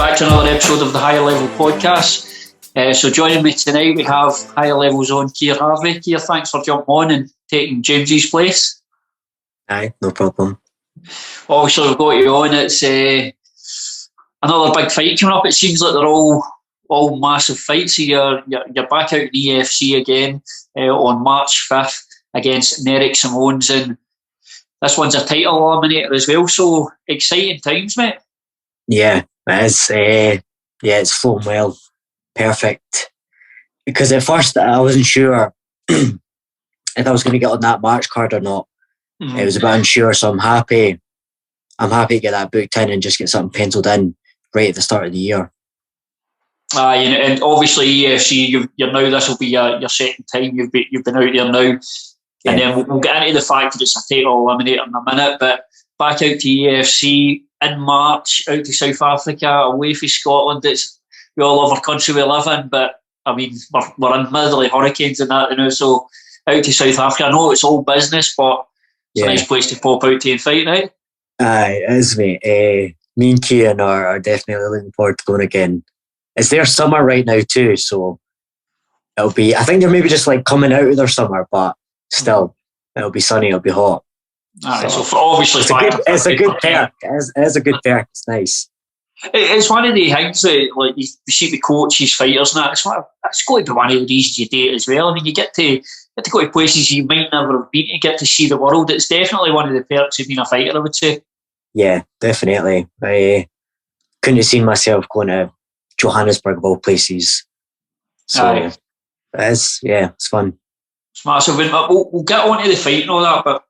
back to another episode of the Higher Level Podcast. So joining me tonight we have Higher Level's own Keir Harvie. Keir, thanks for jumping on and taking James's place. Aye, no problem. Obviously we've got you on. It's another big fight coming up. It seems like they're all massive fights. So you're back out in the EFC again on March 5th against Nerik Simoes, and this one's a title eliminator as well. So exciting times, mate. Yeah, it is. It's flowing well. Perfect. Because at first I wasn't sure if I was going to get on that March card or not. Mm-hmm. It was a bit unsure, so I'm happy to get that booked in and just get something penciled in right at the start of the year. And obviously EFC, you're now, this will be your second time you've been out there now. Yeah. And then we'll get into the fact that it's a title eliminator in a minute, but back out to EFC in March, out to South Africa, away from Scotland. We all love our country we live in, but I mean, we're in middle hurricanes and that, you know, so out to South Africa. I know it's all business, but it's a nice place to pop out to and fight, right? Aye, it is, mate. Me and Keir are definitely looking forward to going again. It's their summer right now too, so it'll be, I think they're maybe just like coming out of their summer, but still, it'll be sunny, it'll be hot. Alright, so obviously it's a good perk. It is a good perk. It's nice. It's one of the things that, like, you see the coaches, fighters, and that. It's got to be one of the reasons you do it as well. I mean, you get to go to places you might never have been to get to see the world. It's definitely one of the perks of being a fighter, I would say. Yeah, definitely. I couldn't have seen myself going to Johannesburg of all places. So it's fun. It's massive. We'll get on to the fight and all that, but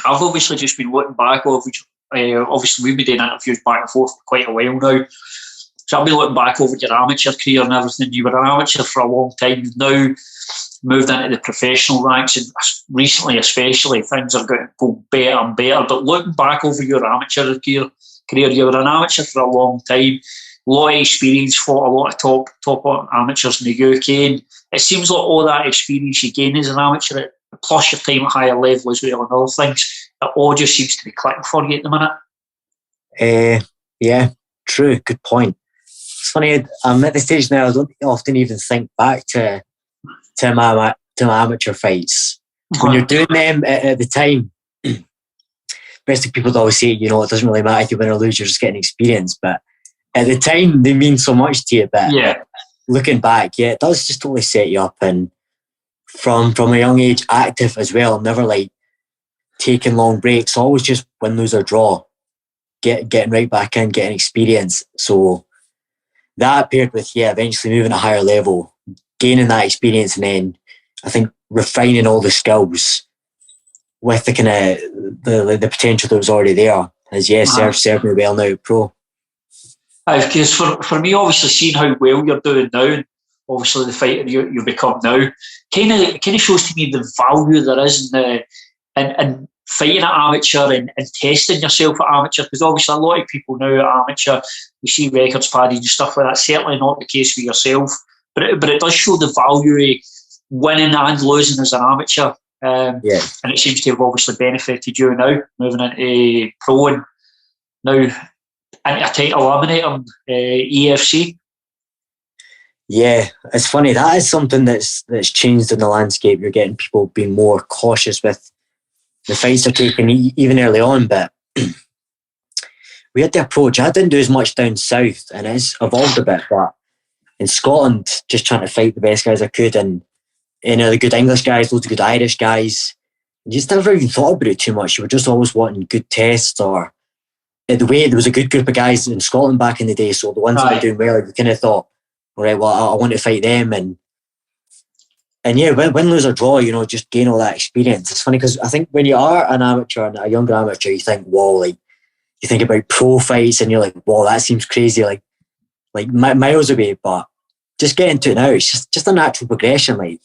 I've obviously just been looking back over. Obviously, we've been doing interviews back and forth for quite a while now. So I've been looking back over your amateur career and everything. You were an amateur for a long time. You've now moved into the professional ranks, and recently especially, things are going to go better and better. But looking back over your amateur career, you were an amateur for a long time. A lot of experience, fought a lot of top amateurs in the UK, and it seems like all that experience you gain as an amateur, plus your time at higher level as well and other things, it all just seems to be clicking for you at the minute. Yeah, true, good point. It's funny, I'm at the stage now, I don't often even think back to my amateur fights. When you're doing them at the time, basically people always say, you know, it doesn't really matter if you win or lose, you're just getting experience, but at the time they mean so much to you. But looking back, it does just totally set you up, and from a young age, active as well, never like taking long breaks, always just win, lose or draw, getting right back in, getting experience. So that paired with eventually moving to a higher level, gaining that experience, and then I think refining all the skills with the kind of the potential that was already there has served me well now at pro. Because for me, obviously seeing how well you're doing now, and obviously the fighter you become now, kind of shows to me the value there is in fighting at amateur and testing yourself at amateur. Because obviously a lot of people now at amateur, we see records padded and stuff like that. Certainly not the case for yourself, but it does show the value of winning and losing as an amateur. And it seems to have obviously benefited you now moving into pro and now into a title eliminator EFC. Yeah, it's funny. That is something that's changed in the landscape. You're getting people being more cautious with the fights they're taking, even early on. But we had the approach. I didn't do as much down south, and it's evolved a bit. But in Scotland, just trying to fight the best guys I could, and the good English guys, loads of good Irish guys. You just never even thought about it too much. You were just always wanting good tests, or the way there was a good group of guys in Scotland back in the day. So the ones that were doing well, you kind of thought, all right, well, I want to fight them, and win, lose or draw, you know, just gain all that experience. It's funny because I think when you are an amateur and a younger amateur, you think, whoa, like you think about pro fights and you're like, whoa, that seems crazy, like miles away. But just getting to it now, it's just a natural progression. Like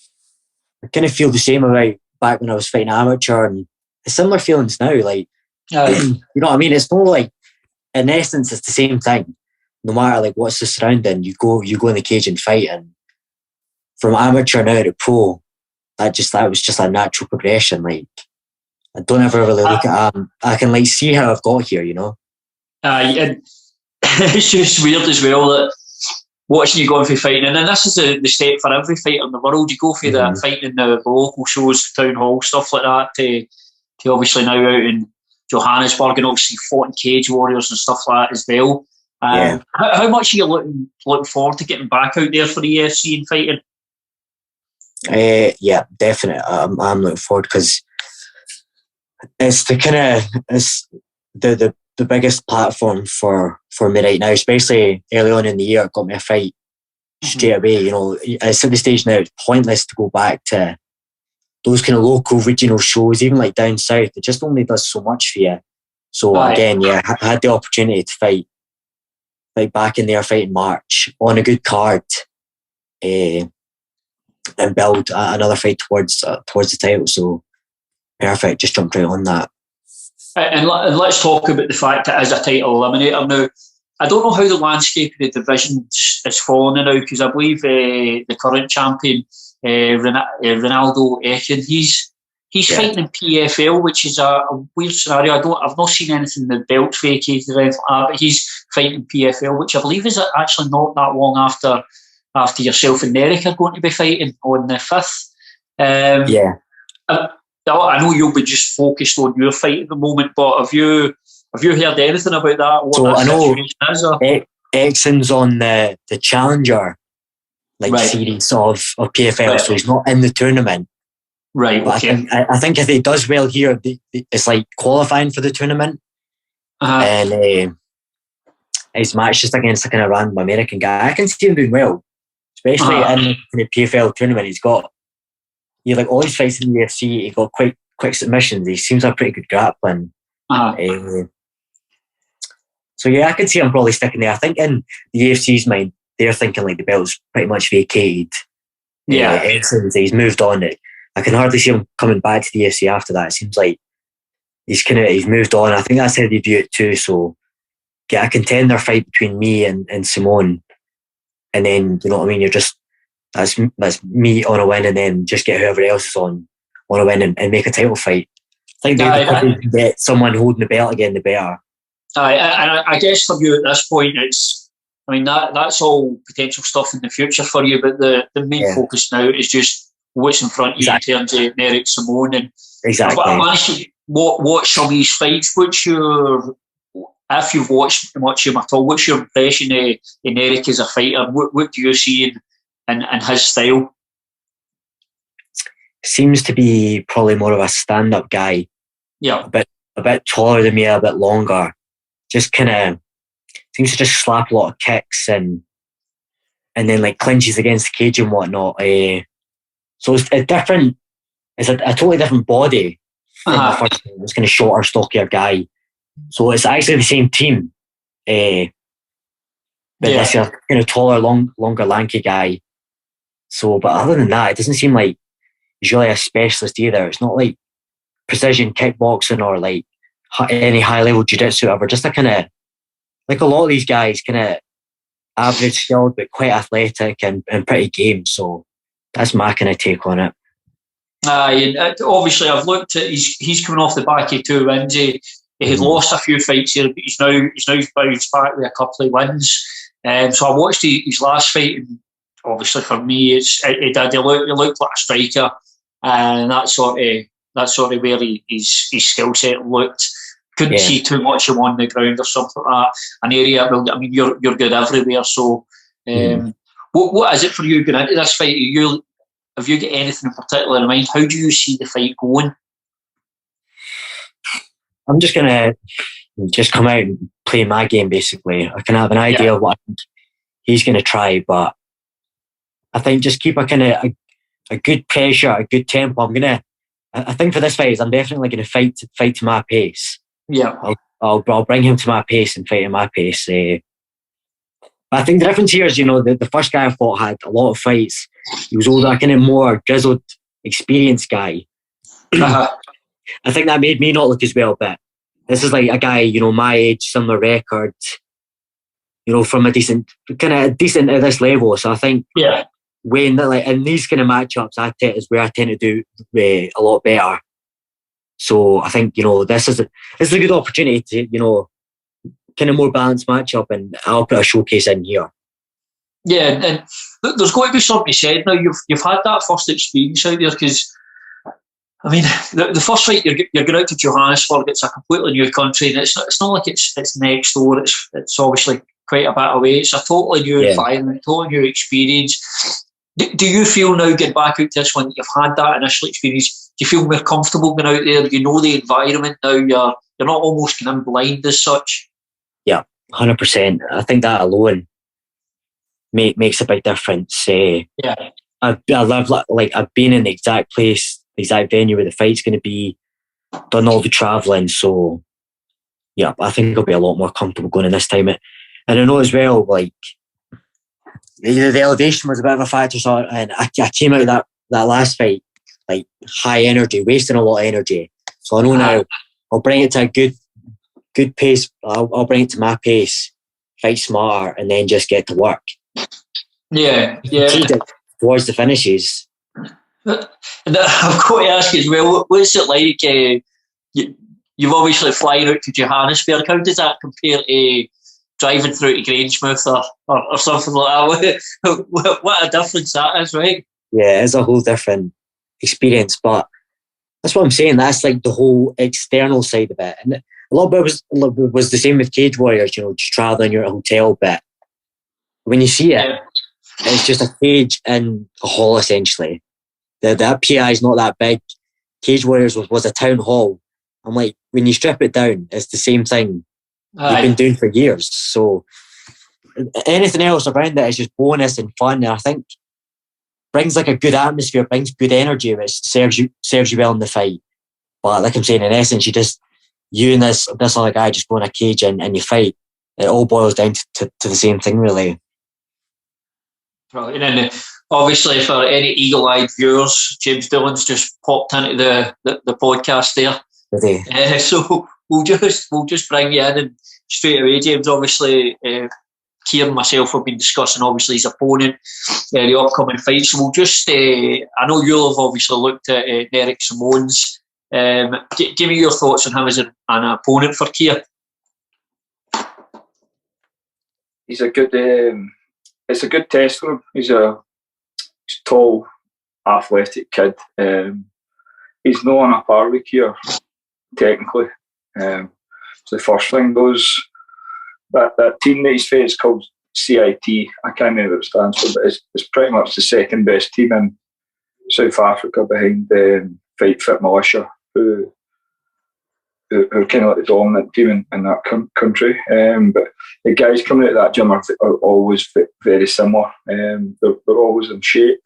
I kind of feel the same about back when I was fighting amateur, and similar feelings now. Like you know what I mean? It's more like in essence, it's the same thing. No matter like what's the surrounding, you go in the cage and fight. And from amateur now to pro, that was just a natural progression. Like I don't ever really look at I can like see how I've got here, you know. And it's just weird as well that watching you going for fighting, and then this is the step for every fighter in the world. You go for the fighting in the local shows, town hall, stuff like that, to obviously now out in Johannesburg, and obviously fought in Cage Warriors and stuff like that as well. How much are you looking forward to getting back out there for the UFC and fighting? Yeah, definitely. I'm looking forward because it's the biggest platform for me right now, especially early on in the year. It got me a fight straight away. You know, it's at the stage now, it's pointless to go back to those kind of local regional shows, even like down south. It just only does so much for you. So again, I had the opportunity to fight like back in there, fight in March on a good card, and build another fight towards the title. So perfect, just jumped right on that. And let's talk about the fact that it is a title eliminator now. I don't know how the landscape of the divisions is falling now, because I believe the current champion, Ronaldo Ekin, he's fighting in PFL, which is a weird scenario. I've not seen anything in the belt vacated or anything like that, but he's fighting in PFL, which I believe is actually not that long after yourself and Nerik are going to be fighting on the 5th. I know you'll be just focused on your fight at the moment, but have you heard anything about that? So I know Exon's on the Challenger series of PFL, so he's not in the tournament. Right. But okay. I think if he does well here, it's like qualifying for the tournament, and his match just against a kind of random American guy. I can see him doing well, especially in the PFL tournament. He's got all his fights in the UFC. He got quick submissions. He seems to have pretty good grappling. So I could see him probably sticking there. I think in the UFC's mind, they're thinking like the belt's pretty much vacated. He's moved on. I can hardly see him coming back to the UFC after that. It seems like he's moved on. I think that's how they view it too. So get a contender fight between me and Simone, and then you know what I mean. You're just that's me on a win, and then just get whoever else is on a win and make a title fight. I think the quicker you can get someone holding the belt again, the better. I guess for you at this point, that's all potential stuff in the future for you, but the main focus now is just what's in front of you in terms of Nerik Simoes. And I'm honestly, watch some of these fights. If you've watched much of him at all, what's your impression of Nerik as a fighter? What do you see in his style? Seems to be probably more of a stand-up guy. Yeah, a bit taller than me, a bit longer. Just kind of seems to just slap a lot of kicks and then like clinches against the cage and whatnot. So it's a different. It's a totally different body from the first one. This kind of shorter, stockier guy. So it's actually the same team. But this kind of taller, longer, lanky guy. So, but other than that, it doesn't seem like he's really a specialist either. It's not like precision kickboxing or like any high level jiu-jitsu or whatever. Just a kind of like a lot of these guys, kind of average skilled but quite athletic and pretty game. So that's my kind of take on it. Obviously, I've looked at he's coming off the back of 2 wins. He had lost a few fights here, but he's now bounced back with a couple of wins. So I watched his last fight, and obviously for me, he looked like a striker, and that's sort of where his skill set looked. Couldn't see too much of him on the ground or something like that. An area, you're good everywhere. So, what is it for you going into this fight? Have you got anything in particular in mind? How do you see the fight going? I'm just gonna come out and play my game. Basically, I can have an idea of what he's gonna try, but I think just keep a kind of a good pressure, a good tempo. I think for this fight, I'm definitely gonna fight to my pace. Yeah, I'll bring him to my pace and fight at my pace. I think the difference here is, the first guy I fought had a lot of fights. He was older, kind of more grizzled, experienced guy. I think that made me not look as well, but this is like a guy, my age, similar record, from a decent at this level. So I think when in these kind of matchups, is where I tend to do a lot better. So I think this is a good opportunity to kind of more balanced matchup, and I'll put a showcase in here. Yeah, and there's got to be something said now. You've had that first experience out there, because I mean, the first fight you're going out to Johannesburg. It's a completely new country, and it's not like it's next door. It's obviously quite a bit away. It's a totally new environment, totally new experience. Do you feel now, getting back out to this one, you've had that initial experience? Do you feel more comfortable going out there? You know the environment now. You're not almost going in blind as such. Yeah, 100%. I think that alone makes a big difference. Yeah, I love, like, I've been in the exact place, the exact venue where the fight's going to be, done all the travelling, so yeah, I think I'll be a lot more comfortable going in this time. And I know as well, like, the elevation was a bit of a factor, so and I came out of that last fight like high energy, wasting a lot of energy. So I know now I'll bring it to a good pace. I'll bring it to my pace, fight smarter, and then just get to work. Yeah. Towards the finishes. And I've got to ask you as well, what's it like? You've obviously flying out to Johannesburg. How does that compare to driving through to Grangemouth or something like that? What a difference that is, right? Yeah, it's a whole different experience, but that's what I'm saying. That's like the whole external side of it, and a lot of it was the same with Cage Warriors. Just traveling, you're at a hotel bit. When you see it, it's just a cage in a hall essentially. That PI is not that big. Cage Warriors was a town hall. I'm like, when you strip it down, it's the same thing you've been doing for years. So anything else around it is just bonus and fun, and I think brings like a good atmosphere, brings good energy, which serves you well in the fight. But like I'm saying, in essence, you and this other guy just go in a cage and you fight. It all boils down to the same thing, really. Right, and obviously for any eagle-eyed viewers, James Dillon's just popped into the podcast there. So we'll just bring you in, and straight away, James. Obviously, Keir and myself have been discussing obviously his opponent, the upcoming fight. So we'll just, I know you'll have obviously looked at Nerik Simoes. Give me your thoughts on him as an opponent for Keir. He's a good. It's a good test for him. He's a tall, athletic kid. He's not on a par with Keir, technically. So the first thing goes, that team that he's faced is called CIT. I can't remember what it stands for, but it's pretty much the second best team in South Africa behind Fight Fit Militia, who are kind of like the dominant team in that country. But the guys coming out of that gym are always very similar. They're always in shape.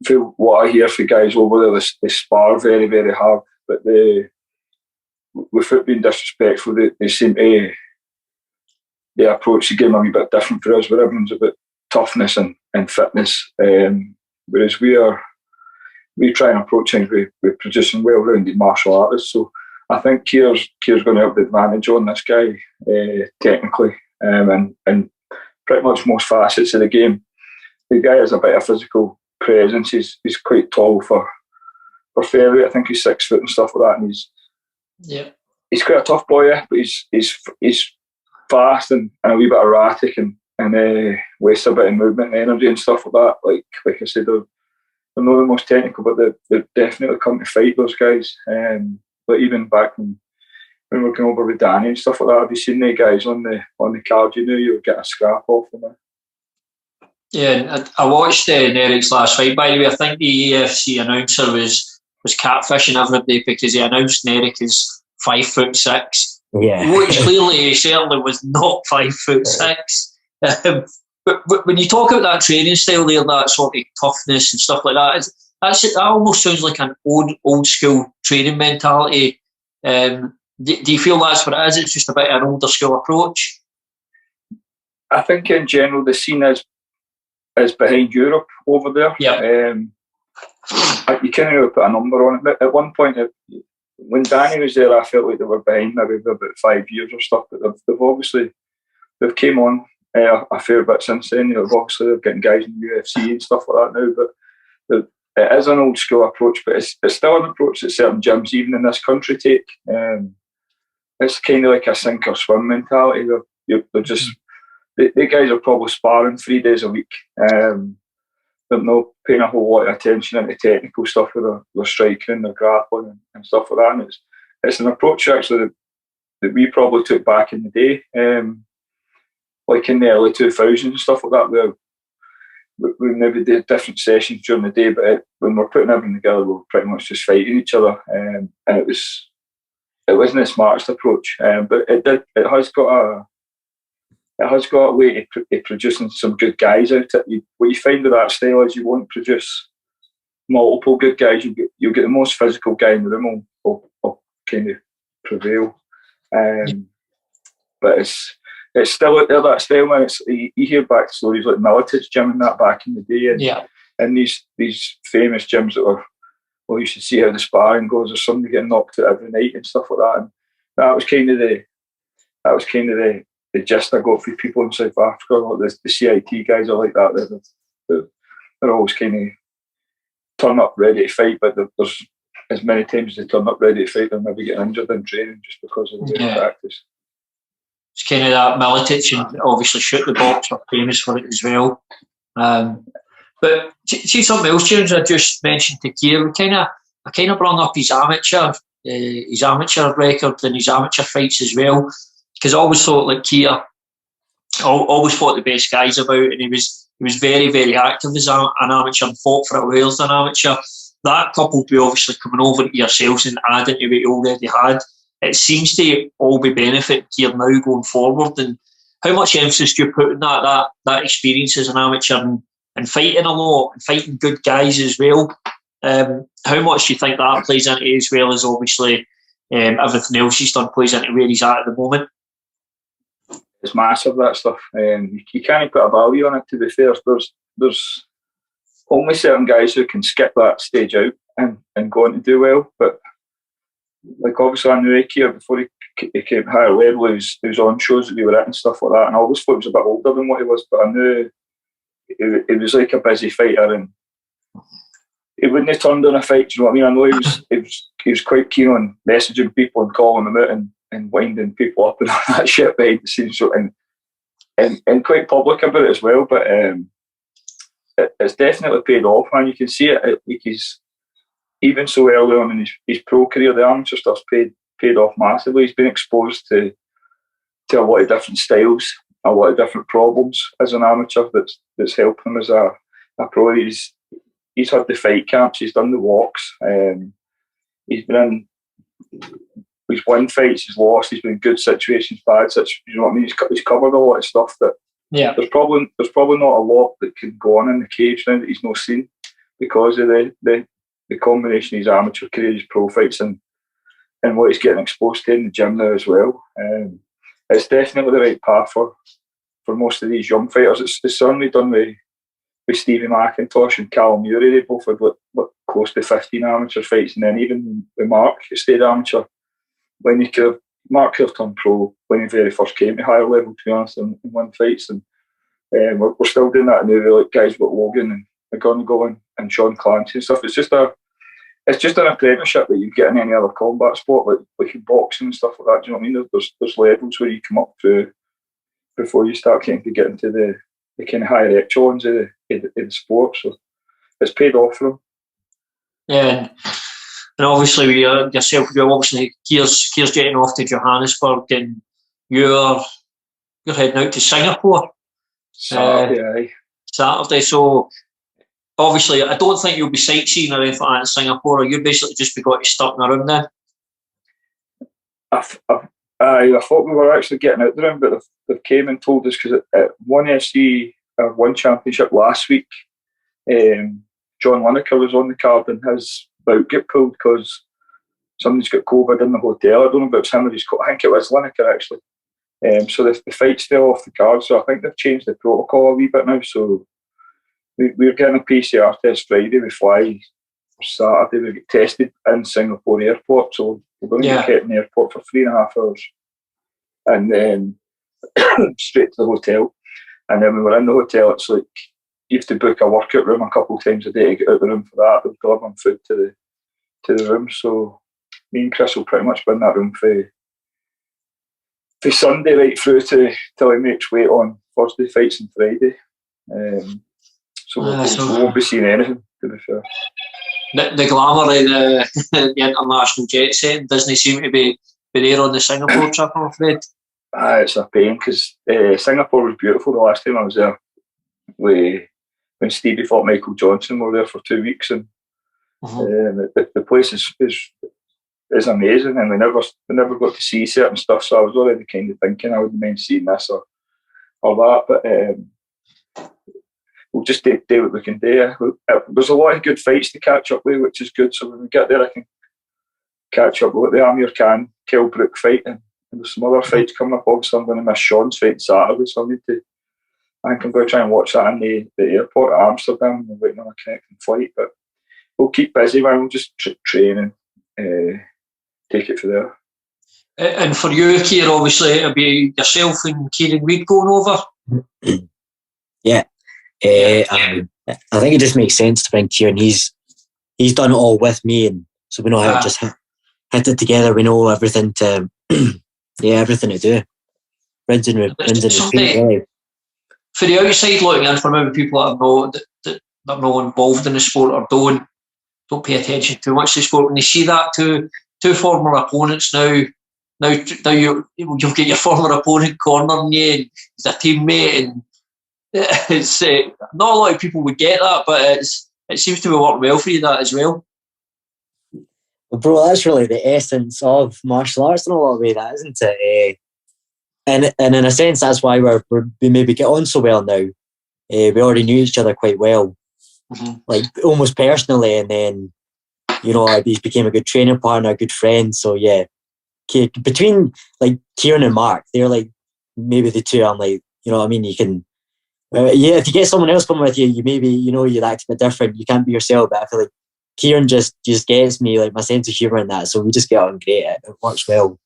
For what I hear for guys over there, they spar very, very hard, but without being disrespectful, they seem to approach the game a wee bit different for us, where everyone's about toughness and fitness, whereas we try and approach things with producing well-rounded martial artists. So I think Keir's going to have the advantage on this guy technically, and pretty much most facets of the game. The guy has a bit of physical presence. He's quite tall for fairway. I think he's 6 foot and stuff like that, and he's quite a tough boy, but he's fast and a wee bit erratic and wastes a bit of movement and energy and stuff like that. Like I said, they're not the most technical, but they're definitely come to fight, those guys. But even back when we were going over with Danny and stuff like that, have you seen the guys on the card? You knew you would get a scrap off them. Yeah, I watched Nerik's last fight. By the way, I think the EFC announcer was catfishing everybody because he announced Nerik is 5'6". Yeah, which clearly he certainly was not 5'6". But when you talk about that training style there, that sort of toughness and stuff like that, that almost sounds like an old school training mentality. Do you feel that's what it is? It's just a bit of an older school approach? I think in general the scene is behind Europe over there. Yeah. You can't really put a number on it. At one point, when Danny was there, I felt like they were behind maybe about 5 years or stuff. But they've came on a fair bit since then. Obviously they're getting guys in the UFC and stuff like that now. But it is an old school approach, but it's still an approach that certain gyms, even in this country, take. it's kind of like a sink or swim mentality. They're just the guys are probably sparring 3 days a week. They're not paying a whole lot of attention into technical stuff with their striking and their grappling and stuff like that. And it's an approach actually that we probably took back in the day, like in the early 2000s and stuff like that, where we maybe did different sessions during the day, but when we're putting everything together, we were pretty much just fighting each other, and it wasn't the smartest approach, but it has got a way of producing some good guys out of it. What you find with that style is you won't produce multiple good guys. You'll get the most physical guy in the room will kind of prevail. But it's still out there, that style, man. You hear back stories like Militich's gym and that back in the day, and these famous gyms that are, well, you should see how the sparring goes. There's somebody getting knocked out every night and stuff like that. And that was kind of the gist I got from people in South Africa. Like the CIT guys are like that. They're always kind of turn up ready to fight, but there's as many times as they turn up ready to fight, they'll maybe get injured in training just because of the way they practice. It's kind of that Militich, and obviously Shoot the Box are famous for it as well. But see something else, James, I just mentioned to Keir. I kind of brought up his amateur record and his amateur fights as well, because I always thought like Keir, always fought the best guys about, and he was very, very active as an amateur and fought for a while as an amateur. That coupled with obviously coming over to yourselves and adding to what you already had, it seems to all be benefit Keir now going forward. And how much emphasis do you put in that experience as an amateur and fighting a lot and fighting good guys as well? How much do you think that plays into it, as well as obviously everything else he's done plays into where he's at the moment? It's massive, that stuff. You can't put a value on it, to be fair. There's only certain guys who can skip that stage out and go on to do well. But like obviously I knew Keir before he came higher level. He was on shows that we were at and stuff like that, and I always thought he was a bit older than what he was, but I knew he was like a busy fighter, and he wouldn't have turned on a fight. Do you know what I mean? I know he was quite keen on messaging people and calling them out and winding people up and all that shit behind the scenes, so, and quite public about it as well. But it's definitely paid off, man. You can see it. Like he's even so early on in his pro career, the amateur stuff's paid off massively. He's been exposed to a lot of different styles, a lot of different problems as an amateur that's helped him as a pro. He's had the fight camps, he's done the walks, he's been in, he's won fights, he's lost, he's been in good situations, bad situations. You know what I mean? He's covered a lot of stuff that there's probably not a lot that can go on in the cage now that he's not seen because of the combination of his amateur career, his pro fights, and what he's getting exposed to in the gym now as well. It's definitely the right path for most of these young fighters. It's certainly done with Stevie McIntosh and Callum Murray. They both had close to 15 amateur fights, and then even with Mark, who stayed amateur when he could. Mark could have turned pro when he very first came to higher level, to be honest, and won fights. And we're still doing that now with like guys like Logan and McGonigal and Sean Clancy and stuff. It's just an apprenticeship that you get in any other combat sport, like in boxing and stuff like that. Do you know what I mean? There's levels where you come up through before you start getting into the kind of higher echelons of the sport. So it's paid off for them. Yeah, and obviously with yourself, you're obviously Keir's getting off to Johannesburg, and you're heading out to Singapore Saturday. So obviously, I don't think you'll be sightseeing or anything like that in Singapore, or you basically just be got to stuck around then. I thought we were actually getting out there, but they came and told us because at one FC or one championship last week, John Lineker was on the card and his bout got pulled because somebody's got COVID in the hotel. I don't know if it was him or his I think it was Lineker actually. So the fight's still off the card. So I think they've changed the protocol a wee bit now. So we're getting a PCR test Friday. We fly Saturday. We get tested in Singapore airport. So we're going to get kept in the airport for 3.5 hours, and then straight to the hotel. And then when we're in the hotel, it's like you have to book a workout room a couple of times a day to get out of the room for that. They'll deliver food to the room. So me and Chris will pretty much be in that room for for Sunday right through till he makes weight on Thursday, fights on Friday. So we won't be seeing anything, to be fair. The glamour of the international jet setting doesn't seem to be there on the Singapore trip, I'm afraid. It's a pain because Singapore was beautiful the last time I was there. When Stevie fought Michael Johnson, we were there for 2 weeks, and the place is amazing, and we never got to see certain stuff. So I was already kind of thinking I wouldn't mind seeing this or that, but we'll just do what we can do. There's a lot of good fights to catch up with, which is good. So when we get there, I can catch up with the Amir Khan Kell Brook fight, and there's some other fights coming up. Obviously, I'm going to miss Sean's fight Saturday, so I think I'm going to try and watch that in the airport at Amsterdam. I'm waiting on a connecting flight, but we'll keep busy, man. We'll just train and take it from there. And for you, Keir, obviously it'll be yourself and Kieran Reid going over. Yeah. I think it just makes sense to bring Kieran. He's done it all with me, and so we know how to just hit it together. We know everything to everything to do. Rinsing the feet, really. For the outside looking in, for maybe people that are not involved in the sport or don't pay attention too much to the sport, when they see that two former opponents now you've got your former opponent cornering you, and he's a teammate, and it's not a lot of people would get that, but it seems to be working well for you, that as well. Well, bro, that's really the essence of martial arts in a lot of ways, that, isn't it? And in a sense, that's why we maybe get on so well now. We already knew each other quite well, like almost personally, and then he became a good training partner, a good friend. So yeah, between like Kieran and Mark, they're like maybe the two. I'm like, you know what I mean? You can, if you get someone else coming with you, you maybe you'd act a bit different. You can't be yourself, but I feel like Kieran just gets me, like my sense of humour and that. So we just get on great. It works well.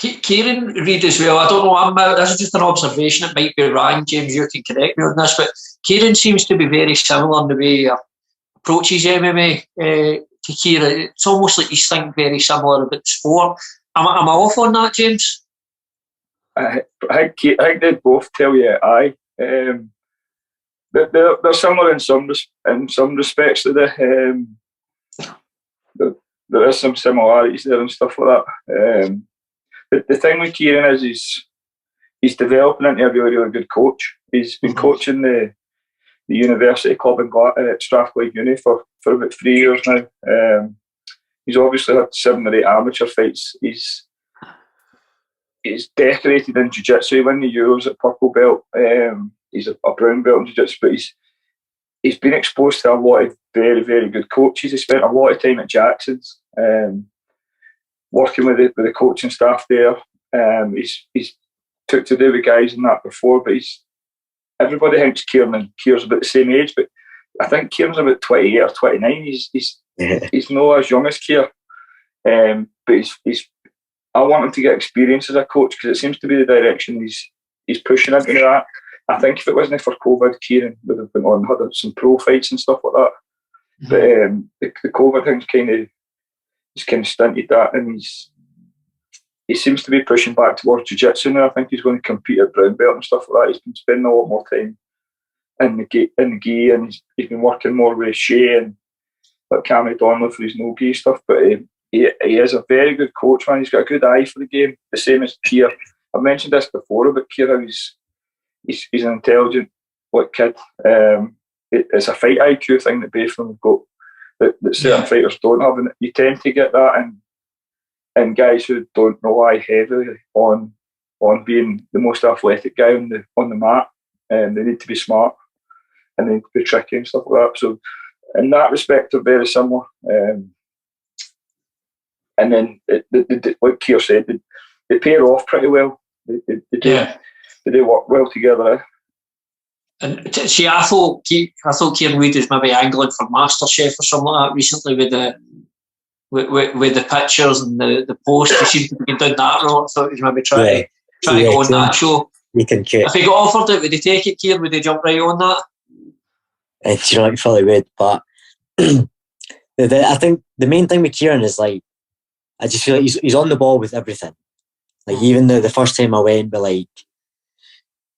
Kieran Reid as well. I don't know. This is just an observation. It might be wrong, James. You can correct me on this, but Kieran seems to be very similar in the way he approaches MMA to Keir. It's almost like you think very similar about the sport. Am I off on that, James? I think they both tell you aye. They're similar in some respects to there is some similarities there and stuff like that. But the thing with Kieran is he's developing into a really, really good coach. He's been coaching the university club at Strathclyde Uni for about 3 years now. He's obviously had 7 or 8 amateur fights. He's decorated in jiu-jitsu. He won the Euros at purple belt. He's a brown belt in jiu-jitsu, but he's been exposed to a lot of very, very good coaches. He spent a lot of time at Jackson's, working with the coaching staff there. He's took to do with guys and that before, but everybody thinks Keir's about the same age, but I think Kieran's about 28 or 29. He's not as young as Keir, but I want him to get experience as a coach, because it seems to be the direction he's pushing into that. I think if it wasn't for COVID, Kieran would have been on, had some pro fights and stuff like that. But the COVID thing's kind of stunted that, and he seems to be pushing back towards jiu-jitsu now. I think he's going to compete at brown belt and stuff like that. He's been spending a lot more time in the gi, and he's been working more with Shea and like Cammy Donnelly for his no gi stuff. But he is a very good coach, man. He's got a good eye for the game, the same as Keir. I've mentioned this before about Keir, how he's an intelligent kid. It's a fight IQ thing that both of them have got that certain fighters don't have, and you tend to get that in guys who don't rely heavily on being the most athletic guy on the mat, and they need to be smart and they need to be tricky and stuff like that. So in that respect, they're very similar. And then, like Keir said, they pair off pretty well. They do work well together. Eh? And see, I thought Kieran Reid was maybe angling for MasterChef or something like that recently with the pictures and the post. He seemed to be doing that a lot. I thought he was maybe trying to go on that show. If he got offered it, would he take it, Keir? Would he jump right on that? Do you know, he probably would, but I think the main thing with Kieran is, like, I just feel like he's on the ball with everything. Like even the first time I went, but like,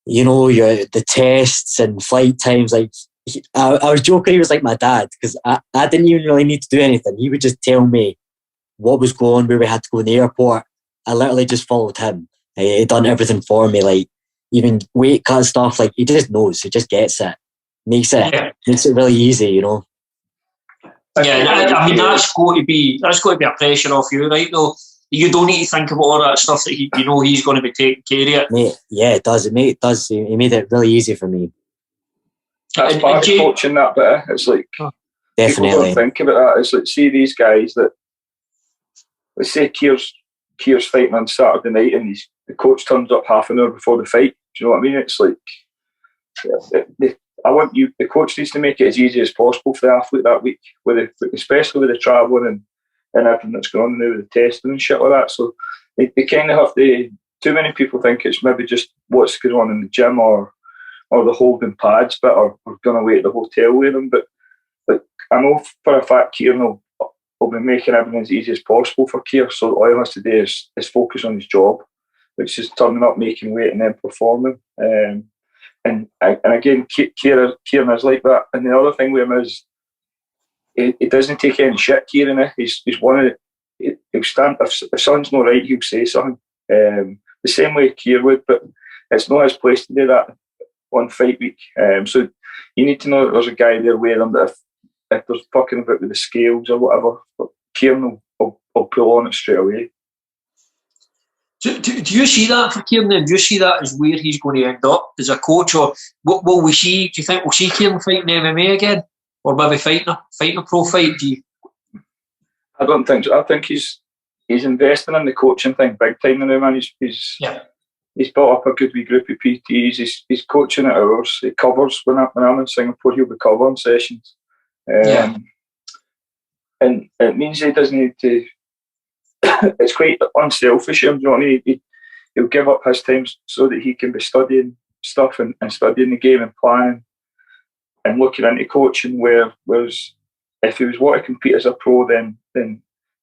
you know, the tests and flight times, like I was joking, he was like my dad, because I didn't even really need to do anything. He would just tell me what was going, where we had to go in the airport. I literally just followed him. He done everything for me, like even weight cut stuff. Like he just knows, he just gets it, makes it really easy, you know. Yeah, I mean that's got to be a pressure off you, right? Though you don't need to think about all that stuff that you know he's going to be taking care of it. Mate, yeah, it does. It does. He made it really easy for me. That's part of coaching that bit. It's like definitely people don't think about that. It's like, see these guys that, let's say Keir's fighting on Saturday night and the coach turns up half an hour before the fight. Do you know what I mean? It's like, the coach needs to make it as easy as possible for the athlete that week, especially with the travelling and everything that's going on now with the testing and shit like that. So they kind of have to. Too many people think it's maybe just what's going on in the gym or the holding pads bit or going away at the hotel with them. But like I know for a fact Keir will be making everything as easy as possible for Keir. So all he has to do is focus on his job, which is turning up, making weight, and then performing. And again, Kieran is like that. And the other thing with him is he doesn't take any shit. Kieran, he's one of he'll stand if something's not right, he'll say something. The same way Keir would, but it's not his place to do that on fight week. So you need to know that there's a guy there with him that if there's fucking about with the scales or whatever, Kieran will pull on it straight away. Do you see that for Kieran then? Do you see that as where he's going to end up as a coach? Or will we see, do you think we'll see Kieran fighting MMA again? Or maybe fighting a pro fight? I don't think so. I think he's investing in the coaching thing big time now, man. He's built up a good wee group of PTs. He's coaching at hours. He covers when I'm in Singapore. He'll be covering sessions, and it means he doesn't need to. It's quite unselfish. You know what I mean? He'll give up his time so that he can be studying stuff and studying the game and planning and looking into coaching. Whereas if he was wanting to compete as a pro, then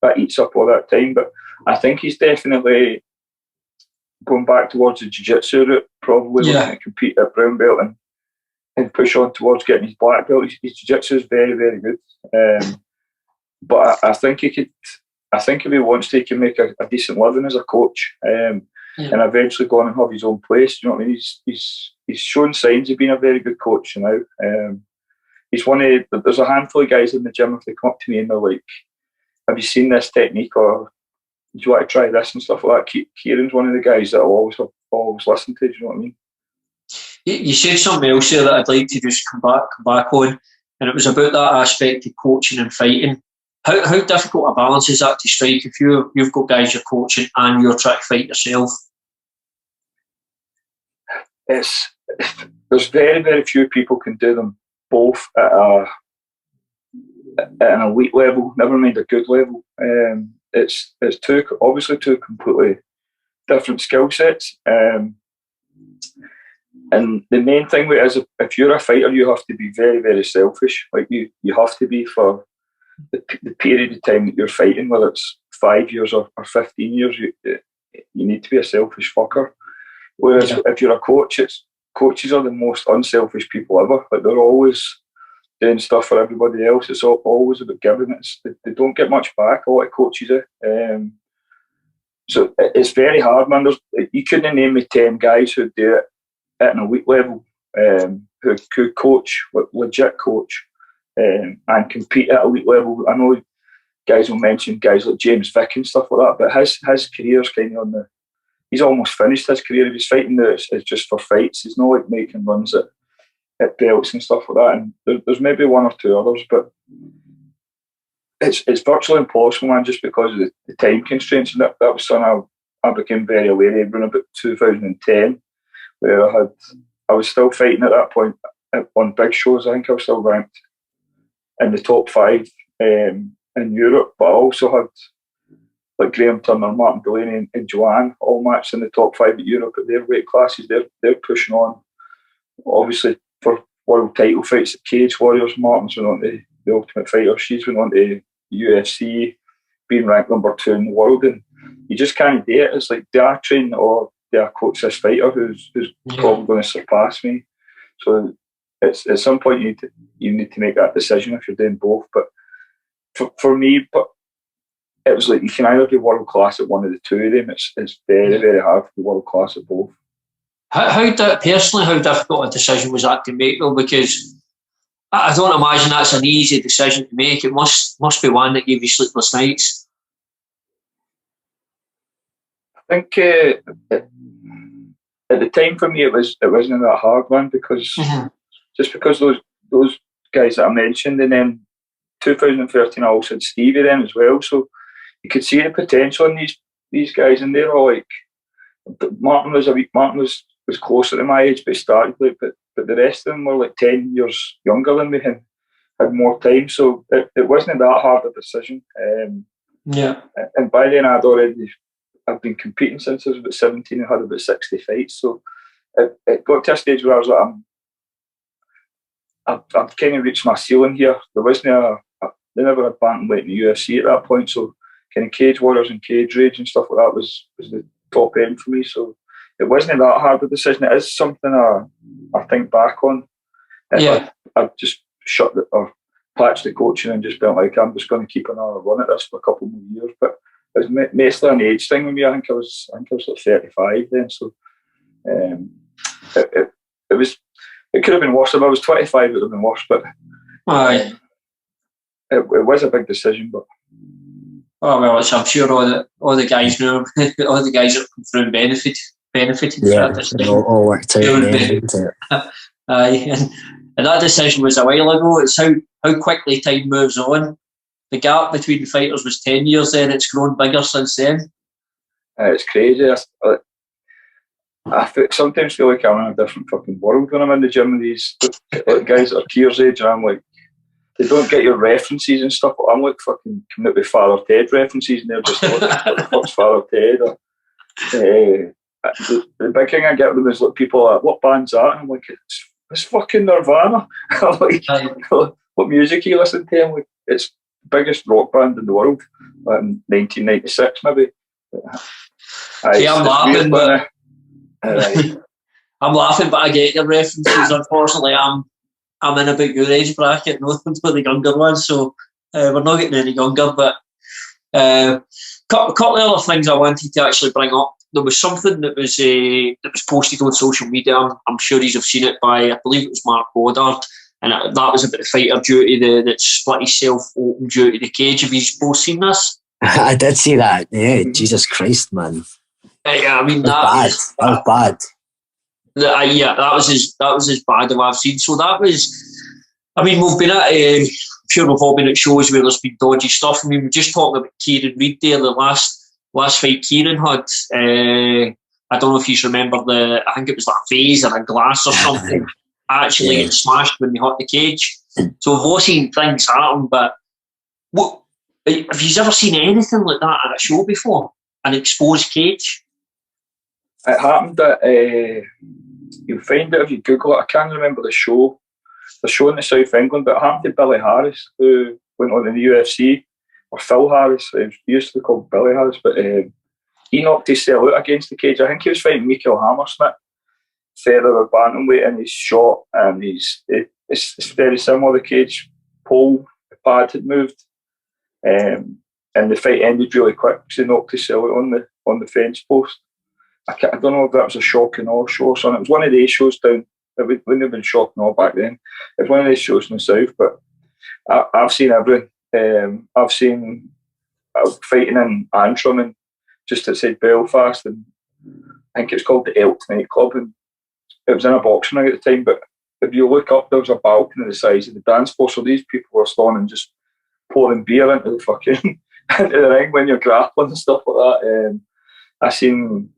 that eats up all that time. But I think he's definitely going back towards the jiu-jitsu route, probably looking to compete at brown belt and push on towards getting his black belt. His jiu-jitsu is very, very good. But I think he could. I think if he wants to, he can make a decent living as a coach and eventually go on and have his own place. You know what I mean? He's shown signs of being a very good coach now. He's one of. There's a handful of guys in the gym, if they come up to me and they're like, "Have you seen this technique?" or "Do you want to try this?" and stuff like that. Kieran's one of the guys that I'll always listen to. Do you know what I mean? You said something else here that I'd like to just come back on, and it was about that aspect of coaching and fighting. How difficult a balance is that to strike if you've got guys you're coaching and you're trying to fight yourself? There's very, very few people can do them both at an elite level, never mind a good level. It's two completely different skill sets. And the main thing with it is if you're a fighter, you have to be very, very selfish. Like you have to be for the period of time that you're fighting, whether it's 5 years or 15 years, you need to be a selfish fucker. Whereas if you're a coach, coaches are the most unselfish people ever. Like they're always doing stuff for everybody else. It's always about giving. They don't get much back. A lot of coaches do. So it's very hard, man. You couldn't name me 10 guys who do it at an elite level, who coach, legit coach. And compete at elite level. I know guys will mention guys like James Vick and stuff like that, but his career's kind of he's almost finished his career. If he's fighting now, it's just for fights. He's not like making runs at belts and stuff like that. And there's maybe one or two others, but it's virtually impossible, man, just because of the time constraints. And that was something I became very aware of in about 2010, where I was still fighting at that point on big shows. I think I was still ranked in the top 5 in Europe, but I also had like Graham Turner, Martin Delaney and Joanne all matched in the top 5 at Europe at their weight classes. They're pushing on, obviously, for world title fights at Cage Warriors. Martin's went on to the Ultimate Fighter. She's went on to UFC, being ranked number 2 in the world. And you just can't do it. It's like, do I train or do I coach this fighter who's probably going to surpass me? So it's at some point you need to make that decision if you're doing both. But for me, it was like, you can either be world class at one of the two of them. It's very, very hard to be world class at both. How difficult a decision was that to make, though? Because I don't imagine that's an easy decision to make. It must be one that gave you sleepless nights. I think at the time for me it wasn't that hard one, because just because those guys that I mentioned, and then 2013 I also had Stevie then as well, so you could see the potential in these guys, and they're all like, Martin was closer to my age, but he started late, but the rest of them were like 10 years younger than me and had more time, so it wasn't that hard a decision. And by then I've been competing since I was about 17 and had about 60 fights, so it got to a stage where I was like, I've kind of reached my ceiling here. They never had bantamweight in the UFC at that point, so kind of Cage Warriors and Cage Rage and stuff like that was the top end for me, so it wasn't that hard a decision. It is something I think back on. I've just or patched the coaching and just been like, I'm just going to keep another run at this for a couple more years. But it was mostly an age thing with me. I think I was like 35 then, so it could have been worse. If I was 25, it would have been worse. But it was a big decision. But I'm sure all the guys know, all the guys that come through and benefited. Yeah, it all worked out. And that decision was a while ago. It's how quickly time moves on. The gap between fighters was 10 years then. It's grown bigger since then. It's crazy. I sometimes feel like I'm in a different fucking world when I'm in the gym with these guys that are Keir's age, and I'm like, they don't get your references and stuff. I'm like fucking coming up with Father Ted references, and they're just like, what the fuck's Father Ted? The big thing I get with them is like, people are like, what band's that? And I'm like, it's fucking Nirvana. I'm like, what music you listen to? I'm like, it's the biggest rock band in the world. In 1996 maybe. I'm laughing, but I'm laughing, but I get your references. Unfortunately, I'm in about your age bracket, not for the younger ones, so we're not getting any younger. But a couple of other things I wanted to actually bring up. There was something that was posted on social media. I'm sure you've seen it by, I believe it was Mark Goddard, and that was about the fighter duty that split himself open due to the cage. Have you both seen this? I did see that. Yeah, Jesus Christ, man. Yeah, I mean that was bad. That was as bad as I've seen. So that was, I mean, we've been at, I'm sure we've all been at shows where there's been dodgy stuff. I mean, we're just talking about Kieran Reid there, the last fight Kieran had. I don't know if you remember I think it was like a vase or a glass or something actually getting smashed when they hit the cage. So we've all seen things happen, but have you ever seen anything like that at a show before? An exposed cage? It happened at, you'll find it if you Google it. I can't remember the show in the South England, but it happened to Billy Harris, who went on in the UFC, or Phil Harris. He used to be called Billy Harris, but he knocked his cell out against the cage. I think he was fighting Mikael Hammersmith, feather or bantamweight, and he's shot, and it's very similar. The cage pole, the pad had moved, and the fight ended really quick because he knocked his cell out on the fence post. I don't know if that was a shock and awe show or something. It was one of these shows down. It wouldn't have been shock and awe back then. It was one of these shows in the south, but I've seen everything. I've seen fighting in Antrim and just outside Belfast, and I think it's called the Elk nightclub, and it was in a boxing ring at the time. But if you look up, there was a balcony the size of the dance floor, so these people were standing and just pouring beer into the fucking into the ring when you're grappling and stuff like that. I seen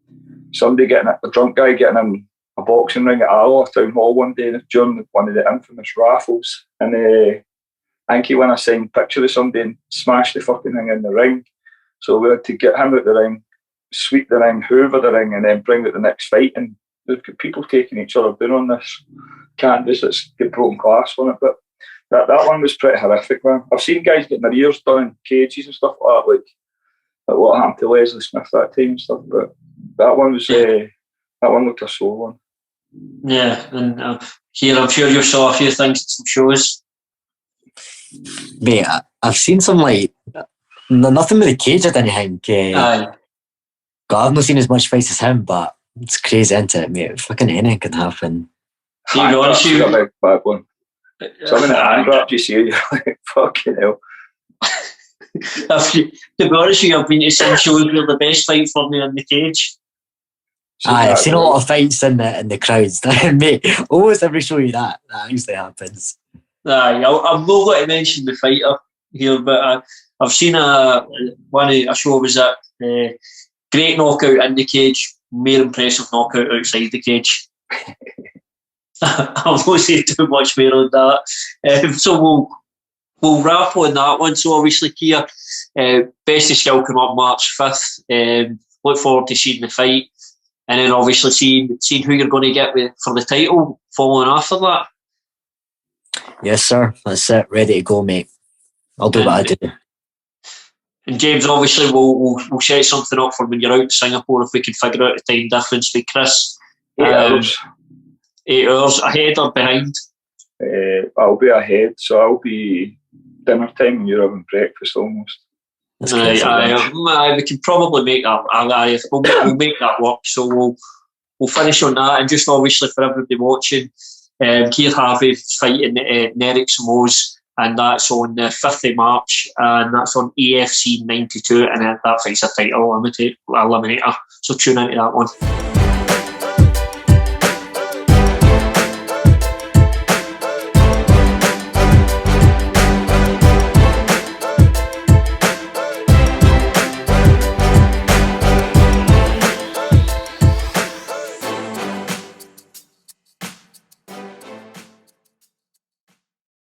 somebody a drunk guy getting in a boxing ring at Arlow Town Hall one day during one of the infamous raffles, and I think he went a signed picture of somebody and smashed the fucking thing in the ring. So we had to get him out the ring, sweep the ring, hoover the ring, and then bring out the next fight. And there's people taking each other down on this canvas that's got broken glass on it. But that one was pretty horrific, man. I've seen guys getting their ears done in cages and stuff like that. Like, what happened to Leslie Smith that time and stuff. But that one was that one looked a sore one. Yeah, and here I'm sure you saw a few things at some shows. Mate, I've seen some like nothing with the cage. I didn't think. Aye. God, I've not seen as much fights as him, but it's crazy, isn't it, mate? Fucking anything can happen. To be honest with A you, big bad one. Something that hand wrapped, you see, you're like, fucking hell. to be honest with you, I've been to some shows where the best fight for me in the cage. Aye, I've seen a lot of fights in the crowds. Mate, almost every show you that usually happens. Aye, I'm not going to mention the fighter here, but I've seen a show was at great knockout in the cage, more impressive knockout outside the cage. I won't say too much more on that. So we'll wrap on that one. So obviously, Keir, best of skill come up March 5th. Look forward to seeing the fight, and then obviously seeing who you're going to get for the title following after that. Yes, sir. That's it. Ready to go, mate. I'll do what I do. And James, obviously, we'll set something up for when you're out in Singapore if we can figure out a time difference with Chris. 8 hours. 8 hours ahead or behind? I'll be ahead, so I'll be dinner time and you're having breakfast almost. Aye, we can probably make that. We'll make that work. So we'll finish on that, and just obviously for everybody watching, Keir Harvie fighting Nerik Simoes, and that's on the 5th of March, and that's on AFC 92, and that fight's a title eliminator. So tune into that one.